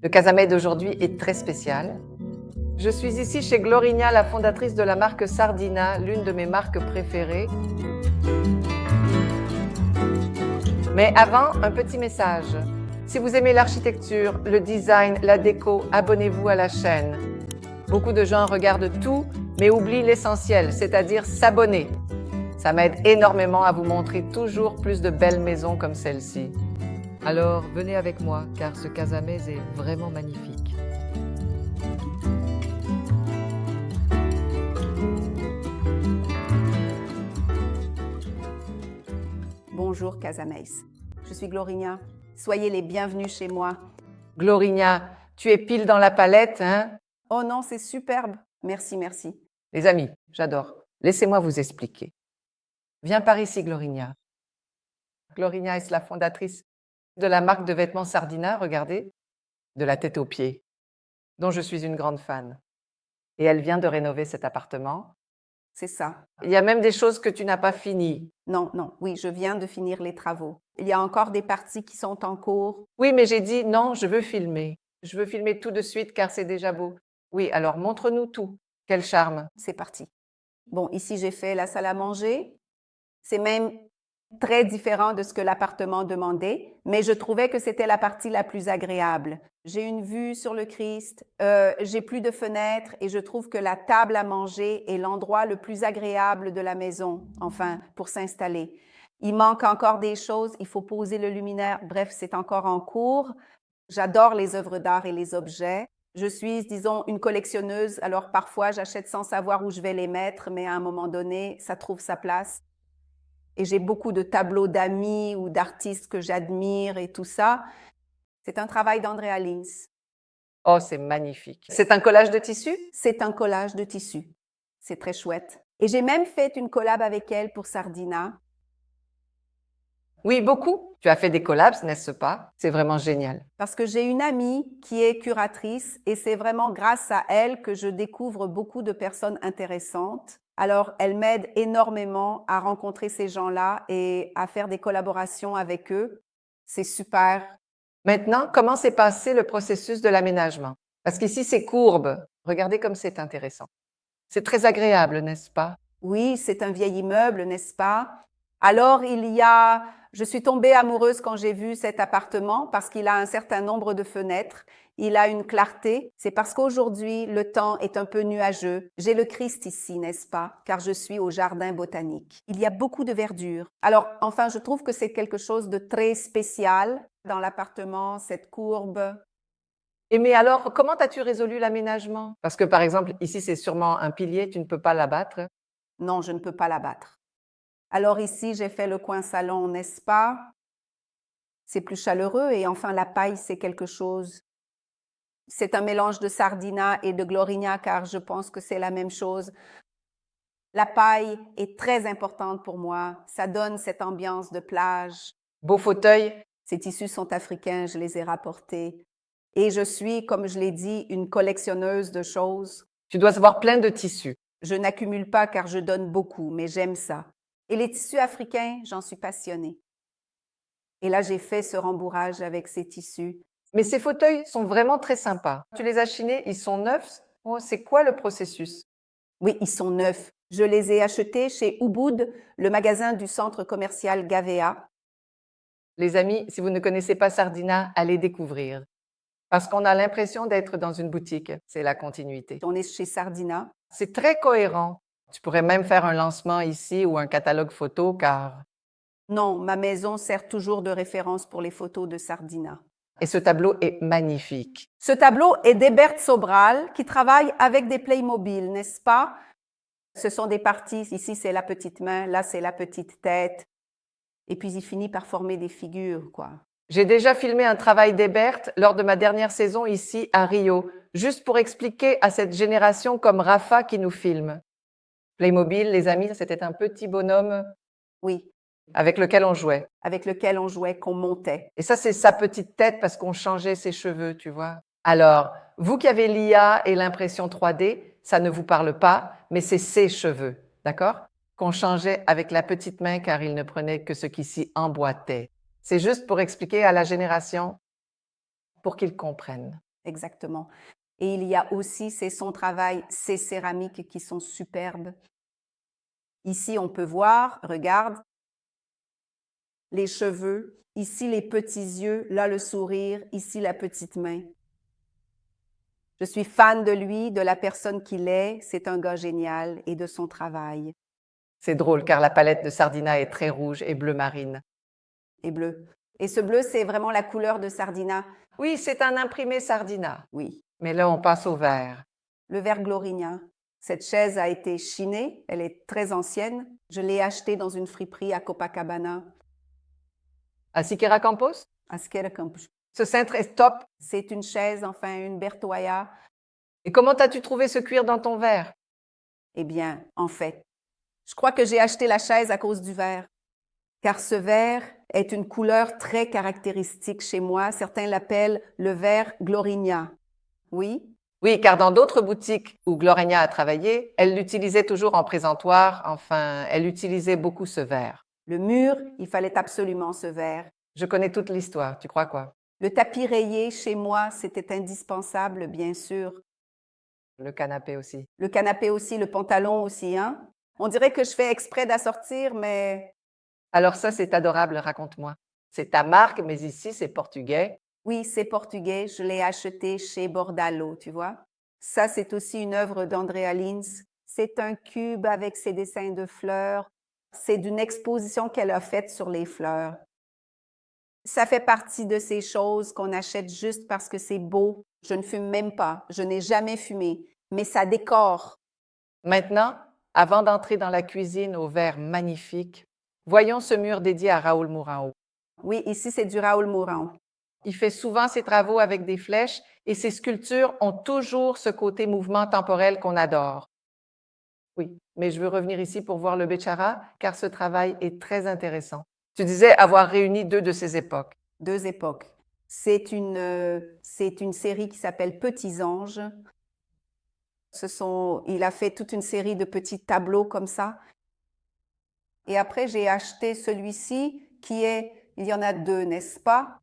Le Casamay d'aujourd'hui est très spécial. Je suis ici chez Glorigna, la fondatrice de la marque Sardina, l'une de mes marques préférées. Mais avant, un petit message. Si vous aimez l'architecture, le design, la déco, abonnez-vous à la chaîne. Beaucoup de gens regardent tout, mais oublient l'essentiel, c'est-à-dire s'abonner. Ça m'aide énormément à vous montrer toujours plus de belles maisons comme celle-ci. Alors, venez avec moi, car ce Casamay est vraiment magnifique. Bonjour Casamay, je suis Glorigna. Soyez les bienvenus chez moi. Glorigna, tu es pile dans la palette, hein? Oh non, c'est superbe. Merci, merci. Les amis, j'adore. Laissez-moi vous expliquer. Viens par ici, Glorigna. Glorigna est la fondatrice de la marque de vêtements Sardina, regardez, de la tête aux pieds, dont je suis une grande fan. Et elle vient de rénover cet appartement. C'est ça. Il y a même des choses que tu n'as pas finies. Non, oui, je viens de finir les travaux. Il y a encore des parties qui sont en cours. Oui, mais j'ai dit non, je veux filmer. Je veux filmer tout de suite car c'est déjà beau. Oui, alors montre-nous tout. Quel charme. C'est parti. Bon, ici, j'ai fait la salle à manger. C'est même très différent de ce que l'appartement demandait, mais je trouvais que c'était la partie la plus agréable. J'ai une vue sur le Christ, j'ai plus de fenêtres et je trouve que la table à manger est l'endroit le plus agréable de la maison, enfin, pour s'installer. Il manque encore des choses, il faut poser le luminaire, bref, c'est encore en cours. J'adore les œuvres d'art et les objets. Je suis, disons, une collectionneuse, alors parfois j'achète sans savoir où je vais les mettre, mais à un moment donné, ça trouve sa place. Et j'ai beaucoup de tableaux d'amis ou d'artistes que j'admire et tout ça. C'est un travail d'Andrea Lins. Oh, c'est magnifique. C'est un collage de tissu? C'est un collage de tissu. C'est très chouette. Et j'ai même fait une collab avec elle pour Sardina. Oui, beaucoup. Tu as fait des collabs, n'est-ce pas? C'est vraiment génial. Parce que j'ai une amie qui est curatrice et c'est vraiment grâce à elle que je découvre beaucoup de personnes intéressantes. Alors, elle m'aide énormément à rencontrer ces gens-là et à faire des collaborations avec eux. C'est super. Maintenant, comment s'est passé le processus de l'aménagement? Parce qu'ici, c'est courbe. Regardez comme c'est intéressant. C'est très agréable, n'est-ce pas? Oui, c'est un vieil immeuble, n'est-ce pas? Alors, je suis tombée amoureuse quand j'ai vu cet appartement parce qu'il a un certain nombre de fenêtres. Il a une clarté. C'est parce qu'aujourd'hui, le temps est un peu nuageux. J'ai le Christ ici, n'est-ce pas? Car je suis au jardin botanique. Il y a beaucoup de verdure. Alors, enfin, je trouve que c'est quelque chose de très spécial dans l'appartement, cette courbe. Et mais alors, comment as-tu résolu l'aménagement? Parce que, par exemple, ici, c'est sûrement un pilier, tu ne peux pas l'abattre. Non, je ne peux pas l'abattre. Alors ici, j'ai fait le coin salon, n'est-ce pas? C'est plus chaleureux et enfin, la paille, c'est quelque chose. C'est un mélange de Sardina et de Glorigna car je pense que c'est la même chose. La paille est très importante pour moi. Ça donne cette ambiance de plage. Beau fauteuil. Ces tissus sont africains, je les ai rapportés. Et je suis, comme je l'ai dit, une collectionneuse de choses. Tu dois avoir plein de tissus. Je n'accumule pas car je donne beaucoup, mais j'aime ça. Et les tissus africains, j'en suis passionnée. Et là, j'ai fait ce rembourrage avec ces tissus. Mais ces fauteuils sont vraiment très sympas. Tu les as chinés, ils sont neufs. Oh, c'est quoi le processus? Oui, ils sont neufs. Je les ai achetés chez Ubud, le magasin du centre commercial Gavea. Les amis, si vous ne connaissez pas Sardina, allez découvrir. Parce qu'on a l'impression d'être dans une boutique. C'est la continuité. On est chez Sardina. C'est très cohérent. Tu pourrais même faire un lancement ici ou un catalogue photo car… Non, ma maison sert toujours de référence pour les photos de Sardina. Et ce tableau est magnifique. Ce tableau est d'Hébert Sobral qui travaille avec des Playmobil, n'est-ce pas? Ce sont des parties. Ici, c'est la petite main. Là, c'est la petite tête. Et puis, il finit par former des figures, quoi. J'ai déjà filmé un travail d'Hébert lors de ma dernière saison ici à Rio, juste pour expliquer à cette génération comme Rafa qui nous filme. Playmobil, les amis, c'était un petit bonhomme. Oui. Avec lequel on jouait. Avec lequel on jouait, qu'on montait. Et ça, c'est sa petite tête parce qu'on changeait ses cheveux, tu vois. Alors, vous qui avez l'IA et l'impression 3D, ça ne vous parle pas, mais c'est ses cheveux, d'accord? Qu'on changeait avec la petite main car il ne prenait que ce qui s'y emboîtait. C'est juste pour expliquer à la génération, pour qu'ils comprennent. exactement. Et il y a aussi, c'est son travail, ces céramiques qui sont superbes. Ici, on peut voir, regarde, les cheveux, ici les petits yeux, là le sourire, ici la petite main. Je suis fan de lui, de la personne qu'il est. C'est un gars génial et de son travail. C'est drôle car la palette de Sardina est très rouge et bleu marine. Et bleu. Et ce bleu, c'est vraiment la couleur de Sardina. Oui, c'est un imprimé Sardina. Oui. Mais là, on passe au vert. Le vert Glorigna. Cette chaise a été chinée. Elle est très ancienne. Je l'ai achetée dans une friperie à Copacabana, À Siqueira Campos, à Square Campus. ce cintre est top. C'est une chaise, enfin, une Bertoya. Et comment as-tu trouvé ce cuir dans ton verre? Eh bien, en fait, je crois que j'ai acheté la chaise à cause du vert. Car ce vert est une couleur très caractéristique chez moi. Certains l'appellent le vert Glorigna. Oui, Oui, car dans d'autres boutiques où Gloria a travaillé, elle l'utilisait toujours en présentoir. Enfin, elle utilisait beaucoup ce vert. le mur, il fallait absolument ce vert. Je connais toute l'histoire, tu crois quoi? Le tapis rayé, chez moi, c'était indispensable, bien sûr. Le canapé aussi. Le canapé aussi, le pantalon aussi, hein? On dirait que je fais exprès d'assortir, mais Alors ça, c'est adorable, raconte-moi. C'est ta marque, mais ici, c'est portugais. oui, c'est portugais. Je l'ai acheté chez Bordalo, tu vois? Ça, c'est aussi une œuvre d'Andrea Lins. C'est un cube avec ses dessins de fleurs. C'est d'une exposition qu'elle a faite sur les fleurs. Ça fait partie de ces choses qu'on achète juste parce que c'est beau. Je ne fume même pas. Je n'ai jamais fumé, mais ça décore. Maintenant, avant d'entrer dans la cuisine au verre magnifique, voyons ce mur dédié à Raoul Mourão. Oui, ici, c'est du Raoul Mourão. Il fait souvent ses travaux avec des flèches et ses sculptures ont toujours ce côté mouvement temporel qu'on adore. Oui, mais je veux revenir ici pour voir le Béchara car ce travail est très intéressant. Tu disais avoir réuni deux de ces époques. Deux époques. C'est une série qui s'appelle Petits anges. Il a fait toute une série de petits tableaux comme ça. Et après, j'ai acheté celui-ci il y en a deux, n'est-ce pas?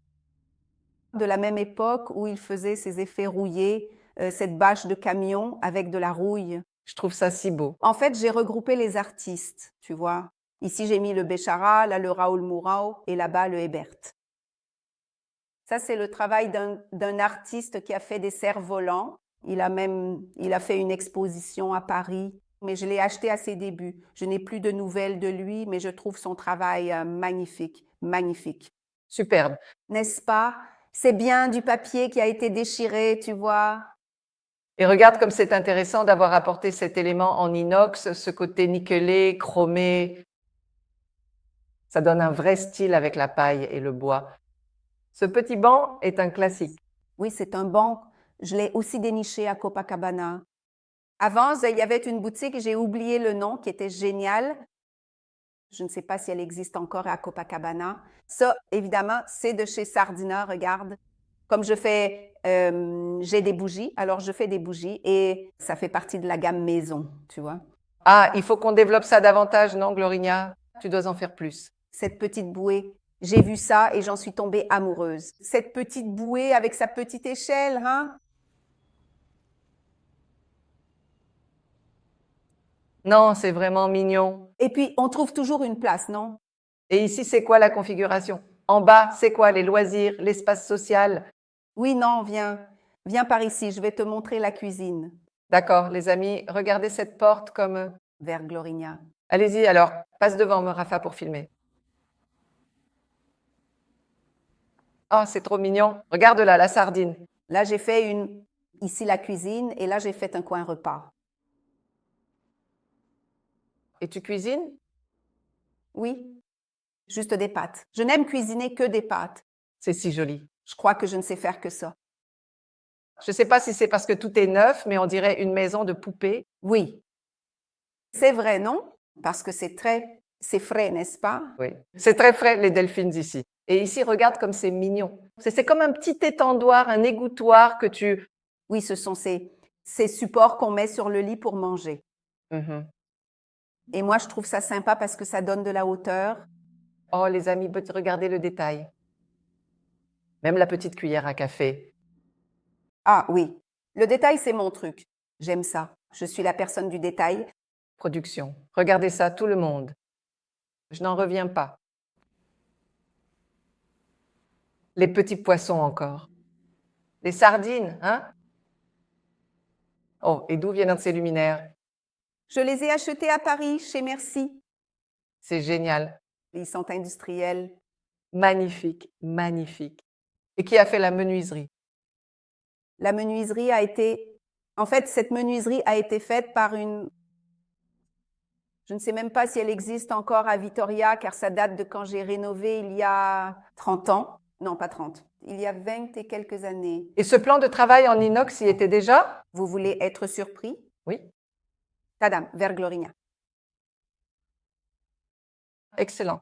De la même époque où il faisait ses effets rouillés, cette bâche de camion avec de la rouille. Je trouve ça si beau. En fait, j'ai regroupé les artistes, tu vois. Ici, j'ai mis le Béchara, là, le Raoul Mourão et là-bas, le Hebert. Ça, c'est le travail d'un artiste qui a fait des cerfs-volants. Il a fait une exposition à Paris, mais je l'ai acheté à ses débuts. Je n'ai plus de nouvelles de lui, mais je trouve son travail magnifique, magnifique. Superbe. N'est-ce pas? C'est bien du papier qui a été déchiré, tu vois. Et regarde comme c'est intéressant d'avoir apporté cet élément en inox, ce côté nickelé, chromé. Ça donne un vrai style avec la paille et le bois. Ce petit banc est un classique. Oui, c'est un banc. Je l'ai aussi déniché à Copacabana. Avant, il y avait une boutique, j'ai oublié le nom, qui était géniale. Je ne sais pas si elle existe encore à Copacabana. Ça, évidemment, c'est de chez Sardina, regarde. Comme j'ai des bougies, alors je fais des bougies et ça fait partie de la gamme maison, tu vois. Ah, il faut qu'on développe ça davantage, non, Glorigna? Tu dois en faire plus. Cette petite bouée, j'ai vu ça et j'en suis tombée amoureuse. Cette petite bouée avec sa petite échelle, hein? Non, c'est vraiment mignon. Et puis, on trouve toujours une place, non? Et ici, c'est quoi la configuration? En bas, c'est quoi les loisirs, l'espace social? Oui, non, viens. Viens par ici, je vais te montrer la cuisine. D'accord, les amis, regardez cette porte comme... Vers Glorigna. Allez-y, alors, passe devant, Rafa, pour filmer. Oh, c'est trop mignon. Regarde là, la sardine. Là, j'ai fait ici la cuisine et là, j'ai fait un coin repas. Et tu cuisines? Oui, juste des pâtes. Je n'aime cuisiner que des pâtes. C'est si joli. Je crois que je ne sais faire que ça. Je ne sais pas si c'est parce que tout est neuf, mais on dirait une maison de poupée. Oui. C'est vrai, non? Parce que c'est frais, n'est-ce pas? Oui. C'est très frais, les delphines ici. Et ici, regarde comme c'est mignon. C'est comme un petit étendoir, un égouttoir que tu... Oui, ce sont ces supports qu'on met sur le lit pour manger. Mhm. Et moi, je trouve ça sympa parce que ça donne de la hauteur. Oh, les amis, regardez le détail. Même la petite cuillère à café. Ah oui, le détail, c'est mon truc. J'aime ça. Je suis la personne du détail. Production. Regardez ça, tout le monde. Je n'en reviens pas. Les petits poissons encore. Les sardines, hein? Oh, et d'où viennent ces luminaires? Je les ai achetés à Paris, chez Merci. C'est génial. Ils sont industriels. Magnifique, magnifique. Et qui a fait la menuiserie? La menuiserie a été... En fait, cette menuiserie a été faite par une... Je ne sais même pas si elle existe encore à Vitoria, car ça date de quand j'ai rénové il y a 30 ans. Non, pas 30. Il y a 20 et quelques années. Et ce plan de travail en inox y était déjà? Vous voulez être surpris? Oui. Tadam, vers Glorigna. Excellent.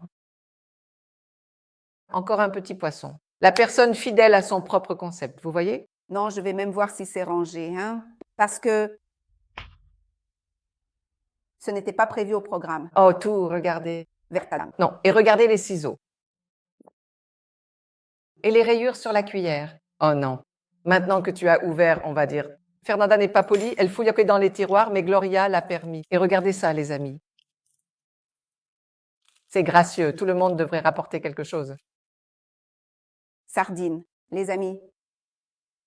Encore un petit poisson. La personne fidèle à son propre concept, vous voyez? Non, je vais même voir si c'est rangé, hein? Parce que ce n'était pas prévu au programme. Oh, tout, regardez. Vers Tadam. Non, et regardez les ciseaux. Et les rayures sur la cuillère. Oh non. Maintenant que tu as ouvert, on va dire, Fernanda n'est pas polie, elle fouille dans les tiroirs, mais Gloria l'a permis. Et regardez ça, les amis. C'est gracieux, tout le monde devrait rapporter quelque chose. Sardines, les amis.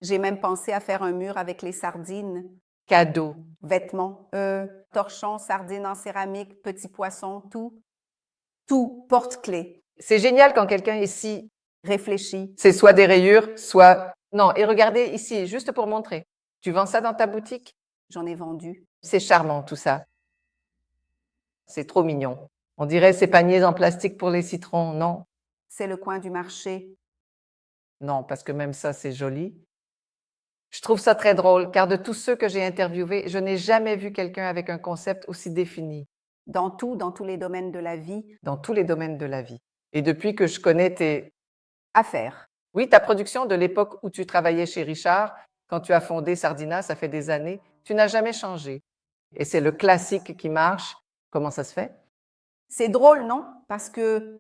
J'ai même pensé à faire un mur avec les sardines. Cadeau. Vêtements, torchons, sardines en céramique, petits poissons, tout. Tout, porte-clés. C'est génial quand quelqu'un ici, Réfléchis. c'est soit des rayures, soit... Non, et regardez ici, juste pour montrer. Tu vends ça dans ta boutique? J'en ai vendu. C'est charmant tout ça. C'est trop mignon. On dirait ces paniers en plastique pour les citrons, non? C'est le coin du marché. Non, parce que même ça, c'est joli. Je trouve ça très drôle, car de tous ceux que j'ai interviewés, je n'ai jamais vu quelqu'un avec un concept aussi défini. Dans tous les domaines de la vie. Dans tous les domaines de la vie. Et depuis que je connais tes... Affaires. Oui, ta production de l'époque où tu travaillais chez Richard, quand tu as fondé Sardina, ça fait des années, tu n'as jamais changé. Et c'est le classique qui marche. Comment ça se fait? C'est drôle, non? Parce que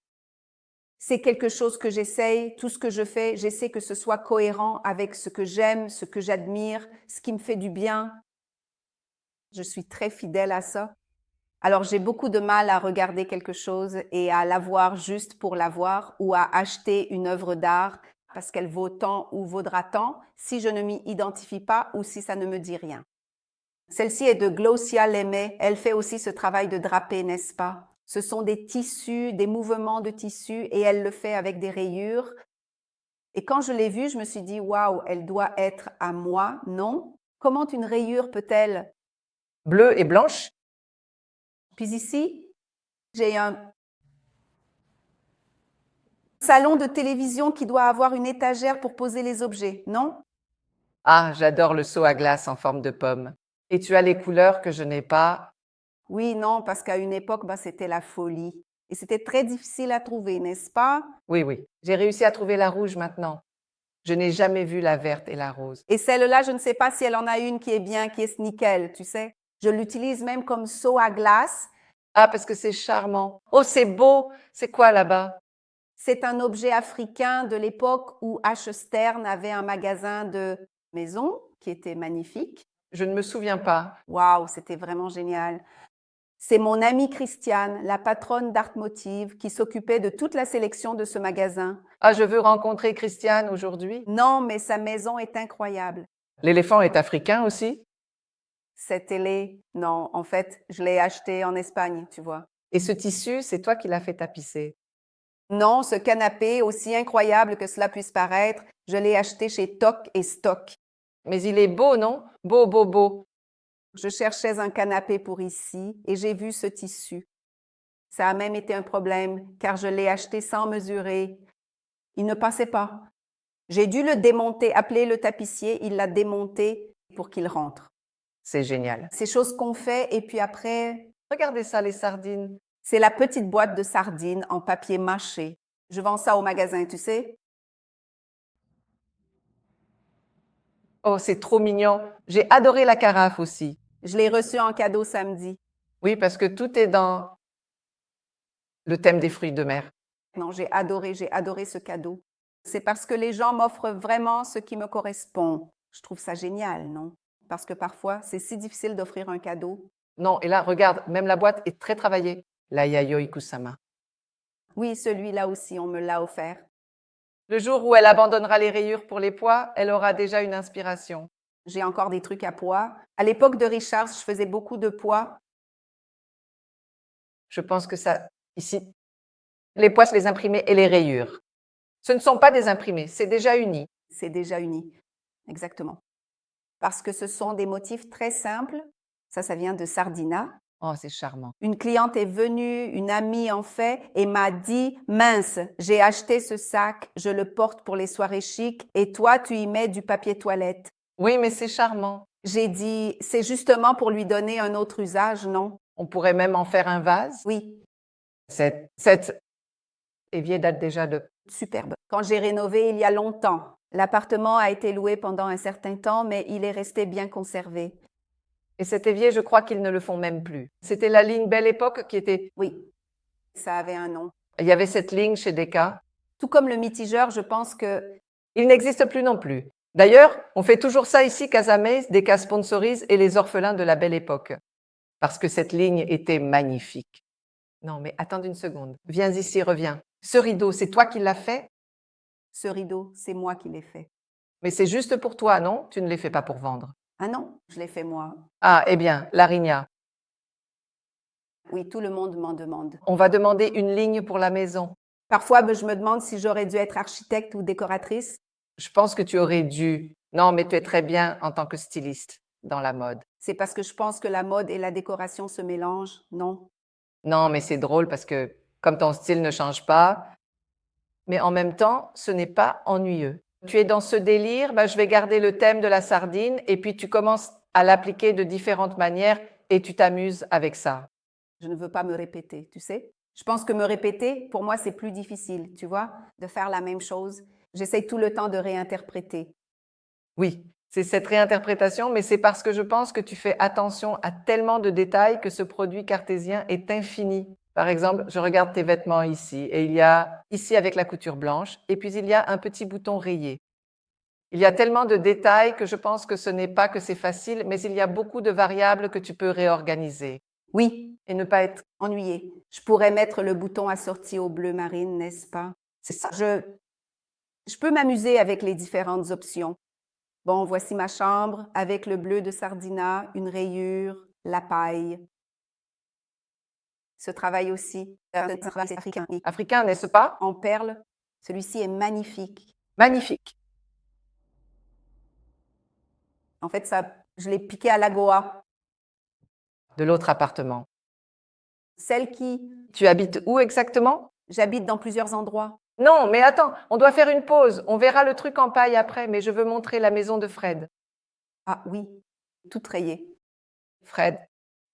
c'est quelque chose que j'essaye, tout ce que je fais, j'essaie que ce soit cohérent avec ce que j'aime, ce que j'admire, ce qui me fait du bien. Je suis très fidèle à ça. Alors, j'ai beaucoup de mal à regarder quelque chose et à l'avoir juste pour l'avoir ou à acheter une œuvre d'art parce qu'elle vaut tant ou vaudra tant si je ne m'y identifie pas ou si ça ne me dit rien. Celle-ci est de Glosia Lemay. Elle fait aussi ce travail de drapé, n'est-ce pas? Ce sont des tissus, des mouvements de tissus et elle le fait avec des rayures. Et quand je l'ai vue, je me suis dit, waouh, elle doit être à moi. Non? Comment une rayure peut-elle? Bleue et blanche? Puis ici, j'ai un salon de télévision qui doit avoir une étagère pour poser les objets, non? Ah, j'adore le seau à glace en forme de pomme. Et tu as les couleurs que je n'ai pas. Oui, non, parce qu'à une époque, c'était la folie. Et c'était très difficile à trouver, n'est-ce pas? Oui, oui. J'ai réussi à trouver la rouge maintenant. Je n'ai jamais vu la verte et la rose. Et celle-là, je ne sais pas si elle en a une qui est bien, qui est nickel, tu sais. Je l'utilise même comme seau à glace. Ah, parce que c'est charmant. Oh, c'est beau. C'est quoi là-bas? C'est un objet africain de l'époque où H. Stern avait un magasin de maison qui était magnifique. Je ne me souviens pas. Waouh, c'était vraiment génial. C'est mon amie Christiane, la patronne d'Art Motive, qui s'occupait de toute la sélection de ce magasin. Ah, je veux rencontrer Christiane aujourd'hui. Non, mais sa maison est incroyable. L'éléphant est africain aussi? Cette télé, non, en fait, je l'ai achetée en Espagne, tu vois. Et ce tissu, c'est toi qui l'as fait tapisser? Non, ce canapé, aussi incroyable que cela puisse paraître, je l'ai acheté chez Toc et Stock. Mais il est beau, non? Beau, beau, beau. Je cherchais un canapé pour ici et j'ai vu ce tissu. Ça a même été un problème car je l'ai acheté sans mesurer. Il ne passait pas. J'ai dû le démonter, appeler le tapissier, il l'a démonté pour qu'il rentre. C'est génial. Ces choses qu'on fait et puis après, Regardez ça, les sardines. c'est la petite boîte de sardines en papier mâché. Je vends ça au magasin, tu sais. Oh, c'est trop mignon. J'ai adoré la carafe aussi. Je l'ai reçue en cadeau samedi. Oui, parce que tout est dans le thème des fruits de mer. Non, j'ai adoré ce cadeau. C'est parce que les gens m'offrent vraiment ce qui me correspond. Je trouve ça génial, non? Parce que parfois, c'est si difficile d'offrir un cadeau. Non, et là, regarde, même la boîte est très travaillée. La Yayoi Kusama. Oui, celui-là aussi, on me l'a offert. Le jour où elle abandonnera les rayures pour les pois, elle aura déjà une inspiration. J'ai encore des trucs à pois. À l'époque de Richard, je faisais beaucoup de pois. Je pense que ça, ici, les pois, c'est les imprimés et les rayures. Ce ne sont pas des imprimés, c'est déjà uni. C'est déjà uni. Exactement. Parce que ce sont des motifs très simples. Ça vient de Sardina. Oh, c'est charmant. Une cliente est venue, une amie en fait, et m'a dit « Mince, j'ai acheté ce sac, je le porte pour les soirées chic, et toi, tu y mets du papier toilette. » Oui, mais c'est charmant. J'ai dit « C'est justement pour lui donner un autre usage, non? On pourrait même en faire un vase. » Oui, Cette évier date déjà de... superbe. Quand j'ai rénové il y a longtemps, l'appartement a été loué pendant un certain temps, mais il est resté bien conservé. Et cet évier, je crois qu'ils ne le font même plus. C'était la ligne Belle Époque qui était... Oui, ça avait un nom. Il y avait cette ligne chez Decca. Tout comme le mitigeur, je pense que... Il n'existe plus non plus. D'ailleurs, on fait toujours ça ici, Casamais, Decca sponsorise et les orphelins de la Belle Époque. Parce que cette ligne était magnifique. Non, mais attends une seconde. Viens ici, reviens. Ce rideau, c'est toi qui l'as fait? Ce rideau, c'est moi qui l'ai fait. Mais c'est juste pour toi, non? Tu ne les fais pas pour vendre. Ah non, je l'ai fait moi. Ah, eh bien, Larinia, Oui, tout le monde m'en demande. on va demander une ligne pour la maison. Parfois, je me demande si j'aurais dû être architecte ou décoratrice. Je pense que tu aurais dû. Non, mais tu es très bien en tant que styliste dans la mode. C'est parce que je pense que la mode et la décoration se mélangent, non? Non, mais c'est drôle parce que comme ton style ne change pas, mais en même temps, ce n'est pas ennuyeux. Tu es dans ce délire, je vais garder le thème de la sardine et puis tu commences à l'appliquer de différentes manières et tu t'amuses avec ça. Je ne veux pas me répéter, tu sais? Je pense que me répéter, pour moi, c'est plus difficile, tu vois, de faire la même chose. J'essaye tout le temps de réinterpréter. Oui, c'est cette réinterprétation, mais c'est parce que je pense que tu fais attention à tellement de détails que ce produit cartésien est infini. Par exemple, je regarde tes vêtements ici et il y a ici avec la couture blanche et puis il y a un petit bouton rayé. Il y a tellement de détails que je pense que ce n'est pas que c'est facile, mais il y a beaucoup de variables que tu peux réorganiser Oui, et ne pas être ennuyé. Je pourrais mettre le bouton assorti au bleu marine, n'est-ce pas? c'est ça. Je peux m'amuser avec les différentes options. Bon, voici ma chambre avec le bleu de Sardina, une rayure, la paille. Ce travail aussi, c'est africain. Africain, n'est-ce pas? En perles, celui-ci est magnifique. Magnifique. En fait, je l'ai piqué à la Goa. De l'autre appartement. Celle qui, Tu habites où exactement? j'habite dans plusieurs endroits. Non, mais attends, on doit faire une pause. On verra le truc en paille après, mais je veux montrer la maison de Fred. Ah oui, tout rayé. Fred,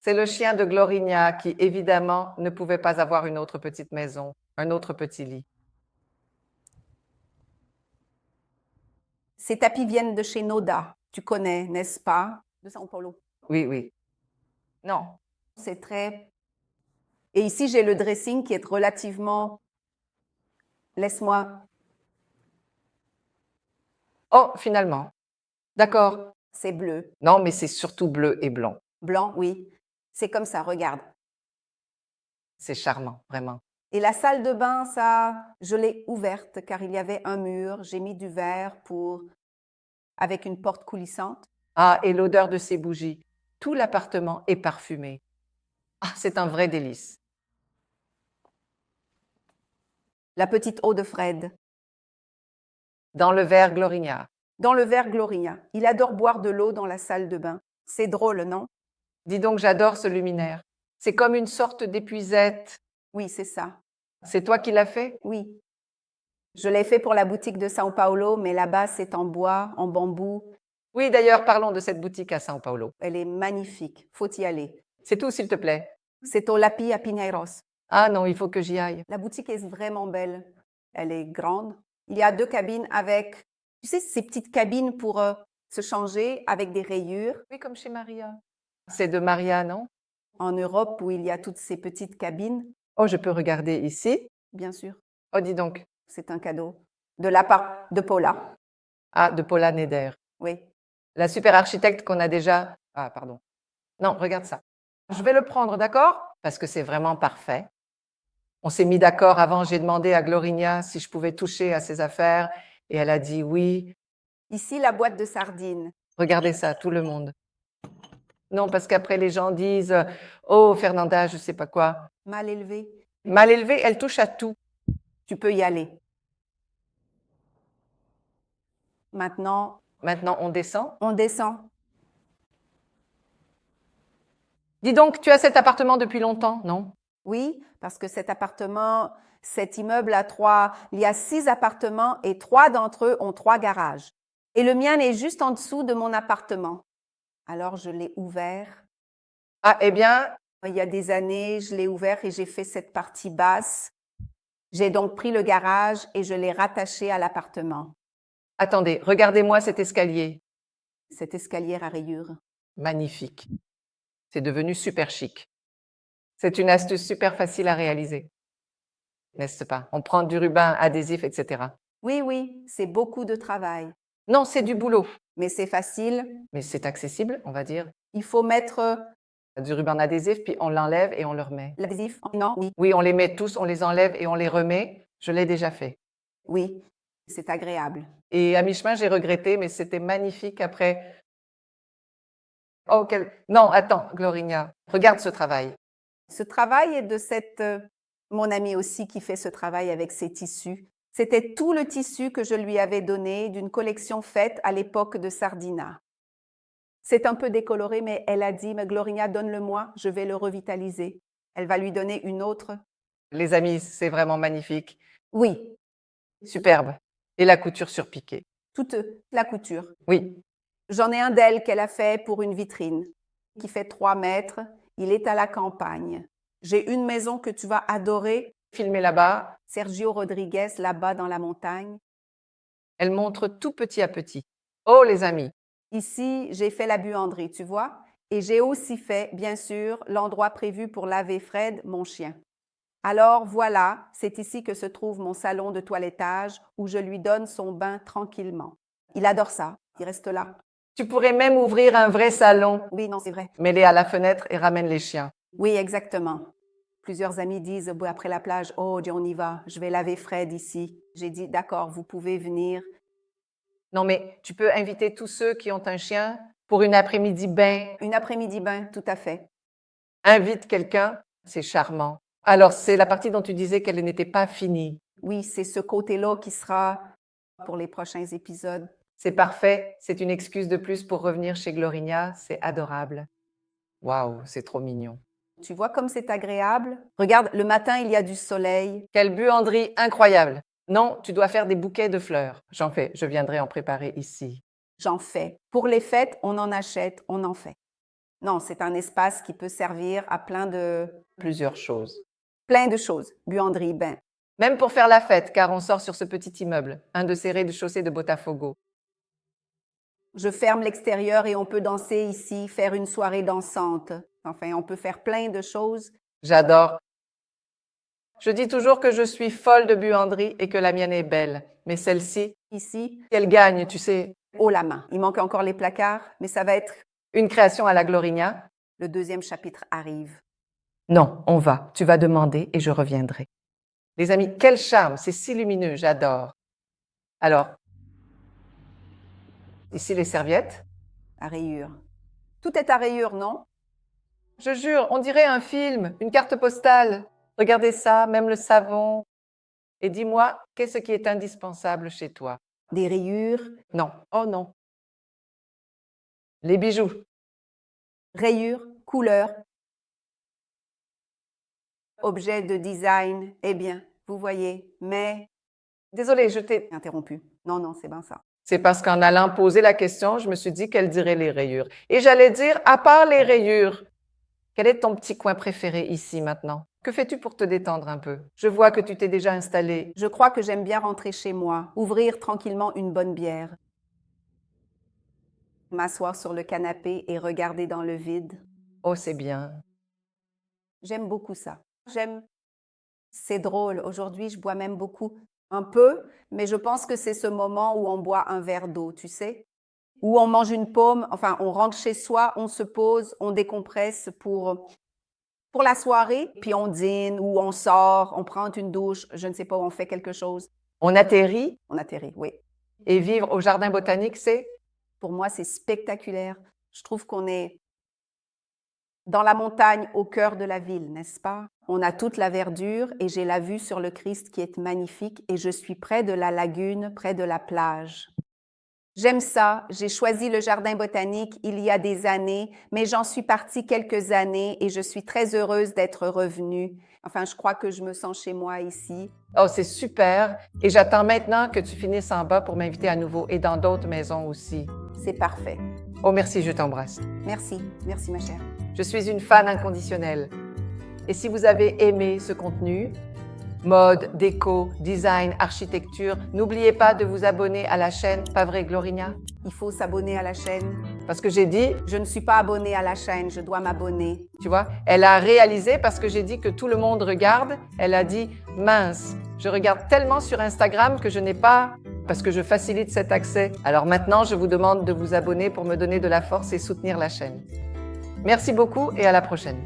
c'est le chien de Glorinia qui, évidemment, ne pouvait pas avoir une autre petite maison, un autre petit lit. Ces tapis viennent de chez Noda. Tu connais, n'est-ce pas? De São Paulo. Oui, oui. Non. C'est très... Et ici, j'ai le dressing qui est relativement... Laisse-moi... Oh, finalement. D'accord. C'est bleu. Non, mais c'est surtout bleu et blanc. Blanc, oui. C'est comme ça, regarde. C'est charmant, vraiment. Et la salle de bain, ça, je l'ai ouverte car il y avait un mur. J'ai mis du verre avec une porte coulissante. Ah, et l'odeur de ces bougies. Tout l'appartement est parfumé. Ah, c'est un vrai délice. La petite eau de Fred. Dans le verre Glorinia. Dans le verre Gloria. Il adore boire de l'eau dans la salle de bain. C'est drôle, non? Dis donc, j'adore ce luminaire. C'est comme une sorte d'épuisette. Oui, c'est ça. C'est toi qui l'as fait? Oui. Je l'ai fait pour la boutique de São Paulo, mais là-bas, c'est en bois, en bambou. Oui, d'ailleurs, parlons de cette boutique à São Paulo. Elle est magnifique. Faut y aller. C'est tout, s'il te plaît. C'est au Lapi à Pinheiros. Ah non, il faut que j'y aille. La boutique est vraiment belle. Elle est grande. Il y a 2 cabines avec, tu sais, ces petites cabines pour se changer avec des rayures. Oui, comme chez Maria. C'est de Maria, non? En Europe, où il y a toutes ces petites cabines, Oh, je peux regarder ici. bien sûr. Oh, dis donc. C'est un cadeau de la part de Paula. Ah, de Paula Neder. Oui. La super architecte qu'on a déjà… Ah, pardon. Non, regarde ça. Je vais le prendre, d'accord? Parce que c'est vraiment parfait. On s'est mis d'accord avant, j'ai demandé à Glorinia si je pouvais toucher à ses affaires et elle a dit oui. Ici, la boîte de sardines. Regardez ça, tout le monde. Non, parce qu'après les gens disent oh, Fernanda, je sais pas quoi. Mal élevé. Mal élevée, elle touche à tout. Tu peux y aller. Maintenant, Maintenant, on descend. on descend. Dis donc, tu as cet appartement depuis longtemps, non? Oui, parce que cet immeuble a il y a 6 appartements et 3 d'entre eux ont 3 garages. Et le mien est juste en dessous de mon appartement. Alors, je l'ai ouvert. Ah, eh bien, Il y a des années, je l'ai ouvert et j'ai fait cette partie basse. J'ai donc pris le garage et je l'ai rattaché à l'appartement. attendez, regardez-moi cet escalier. Cet escalier à rayures. Magnifique. C'est devenu super chic. C'est une astuce super facile à réaliser, n'est-ce pas? On prend du ruban adhésif, etc. Oui, oui, c'est beaucoup de travail, Non, c'est du boulot, mais c'est facile. mais c'est accessible, on va dire. Il faut mettre Du ruban adhésif, puis on l'enlève et on le remet. l'adhésif. Non, oui, Oui, on les met tous, on les enlève et on les remet. Je l'ai déjà fait. oui, c'est agréable. Et à mi-chemin, j'ai regretté, mais c'était magnifique après. Oh, non, attends, Glorinia, regarde ce travail. Ce travail est de mon amie aussi qui fait ce travail avec ses tissus. C'était tout le tissu que je lui avais donné d'une collection faite à l'époque de Sardina. C'est un peu décoloré, mais elle a dit, mais Gloria, donne-le-moi, je vais le revitaliser. Elle va lui donner une autre. Les amis, c'est vraiment magnifique. Oui, Superbe. Et la couture surpiquée. toute la couture. Oui. J'en ai un d'elle qu'elle a fait pour une vitrine qui fait 3 mètres. Il est à la campagne. J'ai une maison que tu vas adorer. Filmée là-bas, Sergio Rodriguez, là-bas dans la montagne. elle montre tout petit à petit. Oh, les amis. Ici, j'ai fait la buanderie, tu vois, et j'ai aussi fait, bien sûr, l'endroit prévu pour laver Fred, mon chien. Alors voilà, c'est ici que se trouve mon salon de toilettage où je lui donne son bain tranquillement. Il adore ça, il reste là. Tu pourrais même ouvrir un vrai salon. Oui, non, c'est vrai. Mets-les à la fenêtre et ramène les chiens. Oui, exactement. Plusieurs amis disent après la plage, oh, on y va, je vais laver Fred ici. J'ai dit, d'accord, vous pouvez venir. Non, mais tu peux inviter tous ceux qui ont un chien pour une après-midi bain. Une après-midi bain, tout à fait. Invite quelqu'un, c'est charmant. Alors, c'est la partie dont tu disais qu'elle n'était pas finie. Oui, c'est ce côté-là qui sera pour les prochains épisodes. C'est parfait, c'est une excuse de plus pour revenir chez Glorinia, c'est adorable. Waouh, c'est trop mignon. Tu vois comme c'est agréable? Regarde, le matin, il y a du soleil. Quelle buanderie incroyable. Non, tu dois faire des bouquets de fleurs. J'en fais, je viendrai en préparer ici. J'en fais. Pour les fêtes, on en achète, on en fait. Non, c'est un espace qui peut servir à Plusieurs choses. plein de choses. Buanderie, bain. Même pour faire la fête, car on sort sur ce petit immeuble, un de ces rez-de-chaussée de Botafogo. Je ferme l'extérieur et on peut danser ici, faire une soirée dansante. Enfin, on peut faire plein de choses. J'adore. Je dis toujours que je suis folle de buanderie et que la mienne est belle. Mais celle-ci, Ici, elle gagne, tu sais. haut la main. Il manque encore les placards, mais ça va être… Une création à la Glorinia. Le 2e chapitre arrive. Non, on va. Tu vas demander et je reviendrai. Les amis, quel charme, c'est si lumineux, j'adore. Alors, ici les serviettes. À rayures. Tout est à rayures, non? Je jure, on dirait un film, une carte postale. Regardez ça, même le savon. Et dis-moi, qu'est-ce qui est indispensable chez toi? Des rayures. Non, oh non. Les bijoux. Rayures, couleurs, objets de design. Eh bien, vous voyez, mais… Désolée, je t'ai… Interrompu. Non, non, c'est bien ça. C'est parce qu'en allant poser la question, je me suis dit qu'elle dirait les rayures. Et j'allais dire, à part les rayures, quel est ton petit coin préféré ici maintenant? Que fais-tu pour te détendre un peu? Je vois que tu t'es déjà installée. Je crois que j'aime bien rentrer chez moi, ouvrir tranquillement une bonne bière, m'asseoir sur le canapé et regarder dans le vide. Oh, c'est bien. J'aime beaucoup ça. C'est drôle. Aujourd'hui, je bois même beaucoup. Un peu, mais je pense que c'est ce moment où on boit un verre d'eau, tu sais. où on mange une pomme, enfin, on rentre chez soi, on se pose, on décompresse pour la soirée, puis on dîne ou on sort, on prend une douche, je ne sais pas, on fait quelque chose. On atterrit On atterrit, oui. et vivre au jardin botanique, c'est? Pour moi, c'est spectaculaire. Je trouve qu'on est dans la montagne, au cœur de la ville, n'est-ce pas? On a toute la verdure et j'ai la vue sur le Christ qui est magnifique et je suis près de la lagune, près de la plage. J'aime ça. J'ai choisi le jardin botanique il y a des années, mais j'en suis partie quelques années et je suis très heureuse d'être revenue. Enfin, je crois que je me sens chez moi ici. Oh, c'est super. Et j'attends maintenant que tu finisses en bas pour m'inviter à nouveau et dans d'autres maisons aussi. C'est parfait. Oh, merci, je t'embrasse. Merci. Merci, ma chère. Je suis une fan inconditionnelle. Et si vous avez aimé ce contenu, mode, déco, design, architecture, n'oubliez pas de vous abonner à la chaîne Pas vrai Glorinia? Il faut s'abonner à la chaîne. Parce que j'ai dit, Je ne suis pas abonnée à la chaîne, je dois m'abonner. tu vois, elle a réalisé parce que j'ai dit que tout le monde regarde. Elle a dit, mince, je regarde tellement sur Instagram que je n'ai pas, parce que je facilite cet accès. Alors maintenant, je vous demande de vous abonner pour me donner de la force et soutenir la chaîne. Merci beaucoup et à la prochaine.